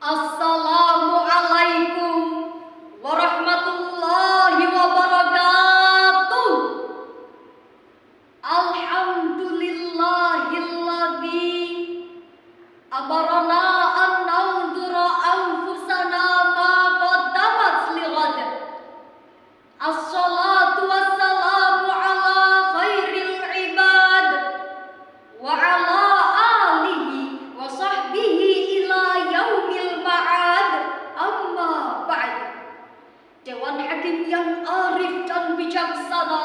Assalamualaikum warahmatullahi wabarakatuh. Alhamdulillahilladzi amarana an nanzura anfusana ma qaddamat lighad. Assalatu wassalamu ala khairil ibad wa ala alihi wa sahbihi ila yaumil ma'ad. Amma ba'd. Dewan Hakim yang arif dan bijaksana,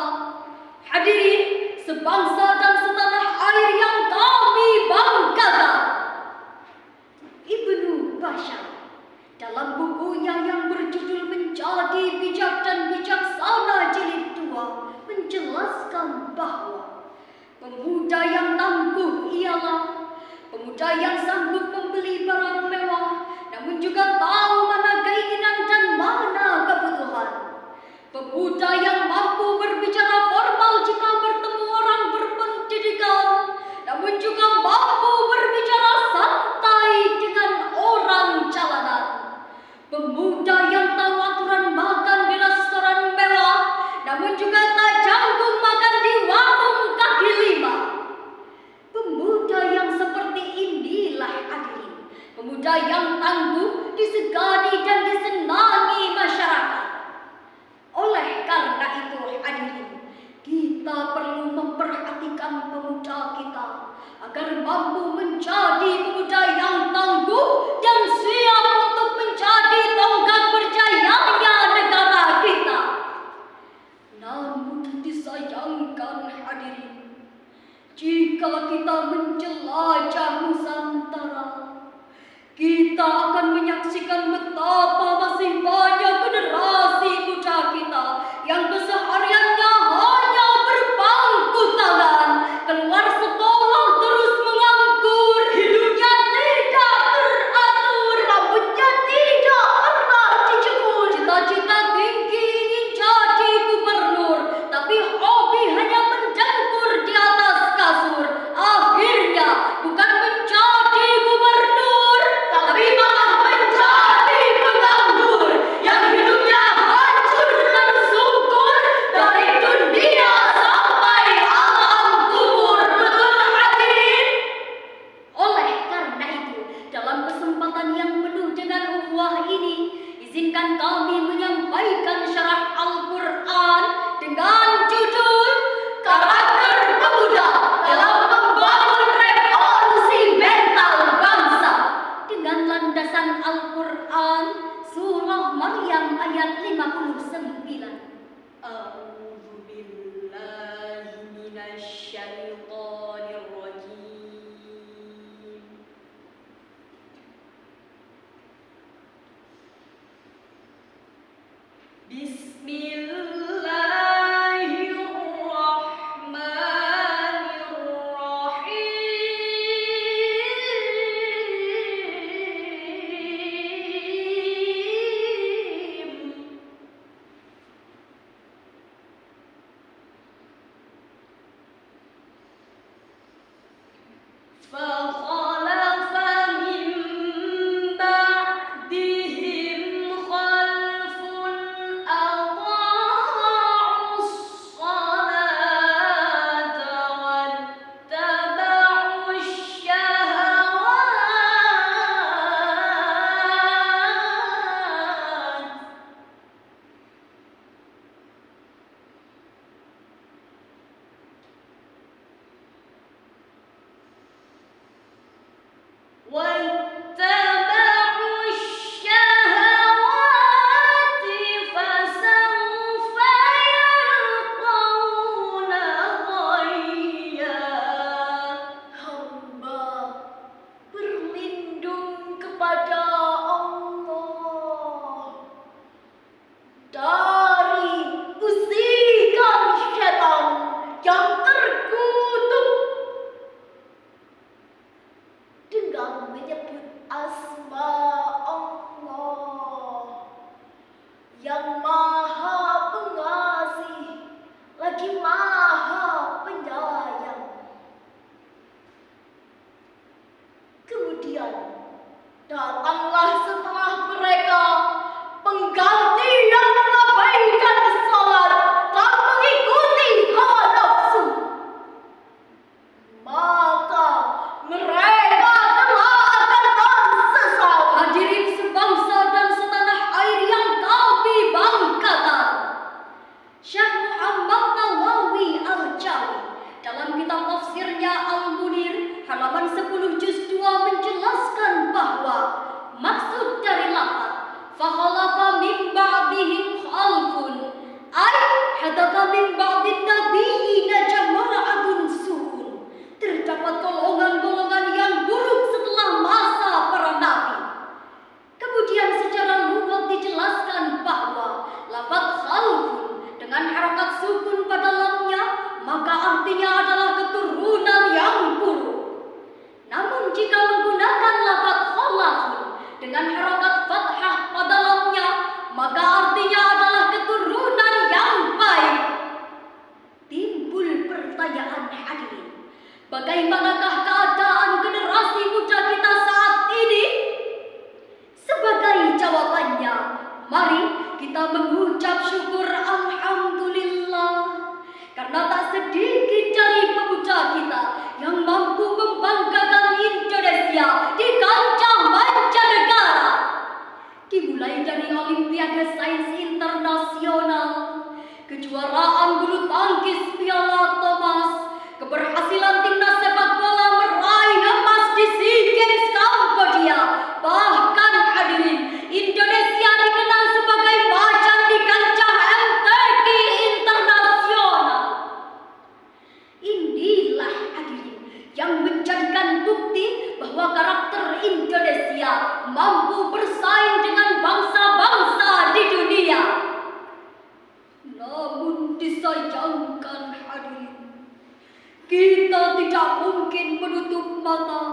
hadirin sebangsa dan setanah air yang kami banggakan, Ibnu Bashar dalam bukunya yang berjudul Menjadi Bijak dan Bijaksana Jilid 2 menjelaskan bahwa pemuda yang tangguh ialah pemuda yang sanggup membeli barang mewah, namun juga tahu mana keinginan dan mana kebutuhan. Pemuda yang mampu berbicara formal jika bertemu orang berpendidikan, namun juga mampu berbicara santai dengan orang jalanan. Pemuda yang tahu aturan makan di restoran mewah, namun juga tak canggung makan di warung kaki lima. Pemuda yang seperti inilah hadirin, pemuda yang tangguh, disegani dan disenangi masyarakat. Oleh karena itu hadirin, kita perlu memperhatikan pemuda kita agar mampu menjadi pemuda yang tangguh dan siap untuk menjadi tonggak berjayanya negara kita. Namun disayangkan hadirin, jika kita menjelajah Nusantara, kita akan menyaksikan betapa masih banyak generasi muda kita yang kesehariannya hanya berpangku tangan, keluar sekolah terus menganggur, hidupnya tidak teratur, rambutnya tidak pernah dicukur, cita-cita tinggi ingin jadi gubernur, tapi hobi hanya mendengkur di atas kasur. Akhirnya bukan menjadi gubernur, tapi malah menjadi penganggur yang pertanyaan hadirin. Bagaimanakah keadaan generasi muda kita saat ini? Sebagai jawabannya, mari kita mengucap syukur alhamdulillah. Karena tak sedikit dari pemuda kita yang mampu membanggakan Indonesia di kancah mancanegara. Dimulai dari Olimpiade Sains Internasional, kejuaraan bulu tangkis Piala Thomas, keberhasilan timnas sepak bola meraih emas di SEA Games Kambodia, bahkan hadirin, Indonesia dikenal sebagai macan di kancah MTQ internasional. Inilah hadirin yang menjadikan bukti bahwa karakter Indonesia mampu bersaing dengan bangsa-bangsa di dunia. Namun disayangkan hadirin, kita tidak mungkin menutup mata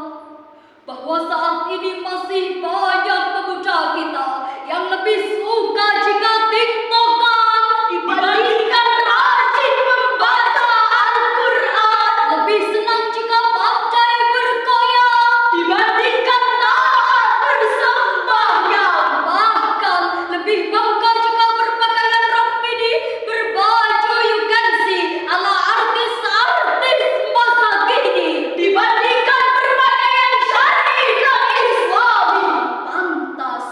bahwa saat ini masih banyak pemuda kita yang lebih suka jika TikTokan dibandingkan rajin membaca Al-Quran, lebih senang jika pandai berkoyak dibandingkan taat bersembahyang, bahkan lebih bangga jika berpakaian rapi berbaju you can see ala artis-artis masa kini dibandingkan berpakaian syar'i dan islami. Pantas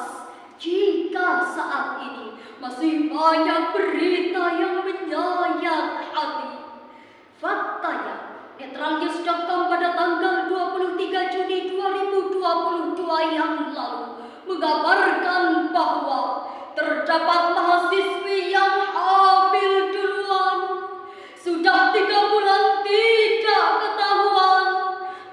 jika saat ini masih banyak berita yang menyayat hati. Faktanya, Netralnews.com pada tanggal 23 Juni 2022 yang lalu mengabarkan bahwa terdapat mahasiswi yang hamil duluan. Sudah 3 bulan tidak ketahuan.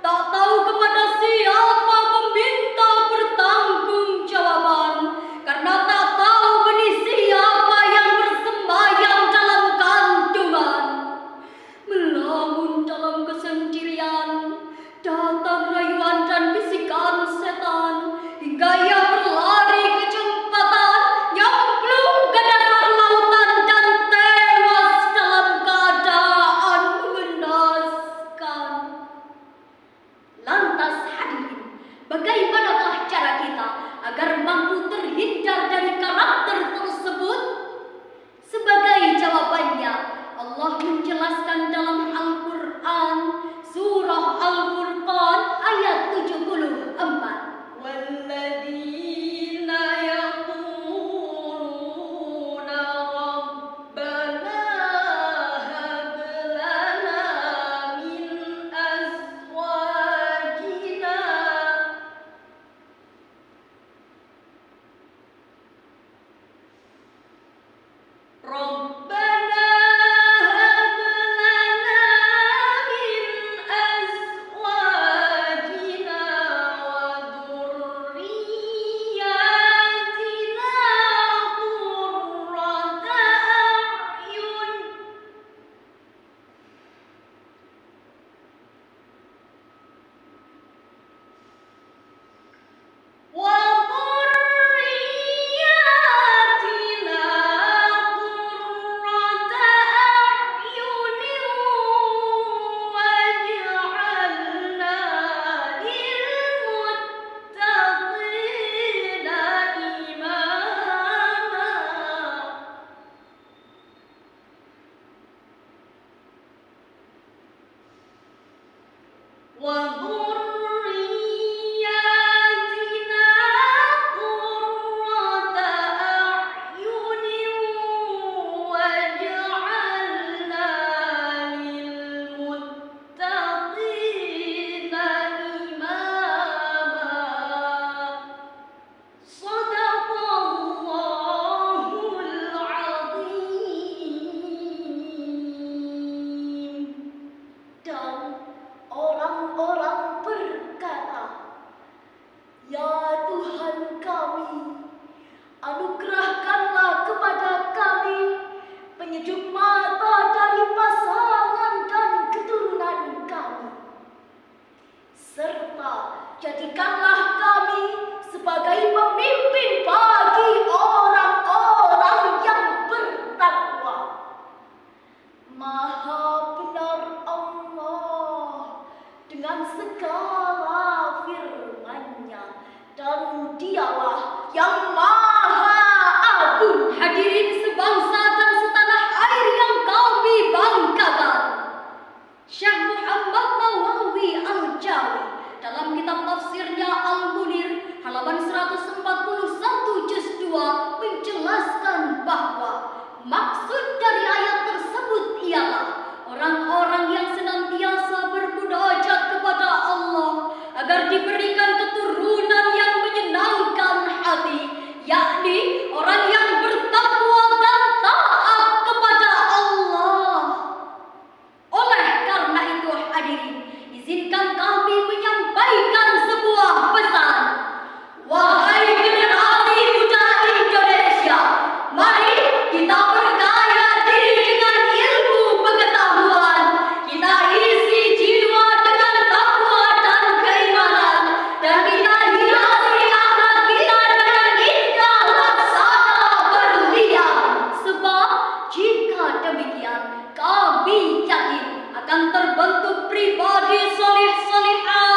Tak tahu kepada siapa meminta pertanggungjawaban. Karena tak tahu benih siapa yang bersembayang dalam kandungan. Melamun dalam kesendirian, datang rayuan dan bisikan setan, hingga ia berlari ke jembatan yang belum ke dasar lautan dan tewas dalam keadaan mengenaskan. Lantas hadirin, bagaimanakah cara kita agar mampu terhindar dari karakter tersebut? Sebagai jawabannya, Allah menjelaskan dalam Al-Quran, surah Al-Furqan ayat 74. وَالَّذِينَ يَقُولُونَ رَبَّنَا هَبْ لَنَا مِنْ أَزْوَاجِنَا رَبَّنَا هَبْ لَنَا مِنْ أَزْوَاجِنَا وَذُرِّيَّاتِنَا قُرَّةَ أَعْيُنٍ وَاجْعَلْنَا لِلْمُتَّقِينَ إِمَامًا. وَذُرِّيَّاتِنَا قُرَّةَ أَعْيُنٍ وَاجْعَلْنَا لِلْمُتَّقِينَ إِمَامًا. صدق الله العظيم. Dan orang-orang berkata, "Ya Tuhan kami, anugerahkanlah kepada kami penyejuk mata dari pasangan dan keturunan kami, serta jadikanlah kami sebagai pemimpin bagi orang-orang yang bertakwa." Maha benar Allah hadirin, izinkan kami menyampaikan sebuah pesan. Wahai generasi muda Indonesia, mari kita berkaya diri dengan ilmu pengetahuan. Kita isi jiwa dengan takwa dan keimanan, dan kita hiasi akhlak kita dengan indah laksana berlian. Sebab jika demikian, kami yakin akan terbentuk pribadi soleh-solehah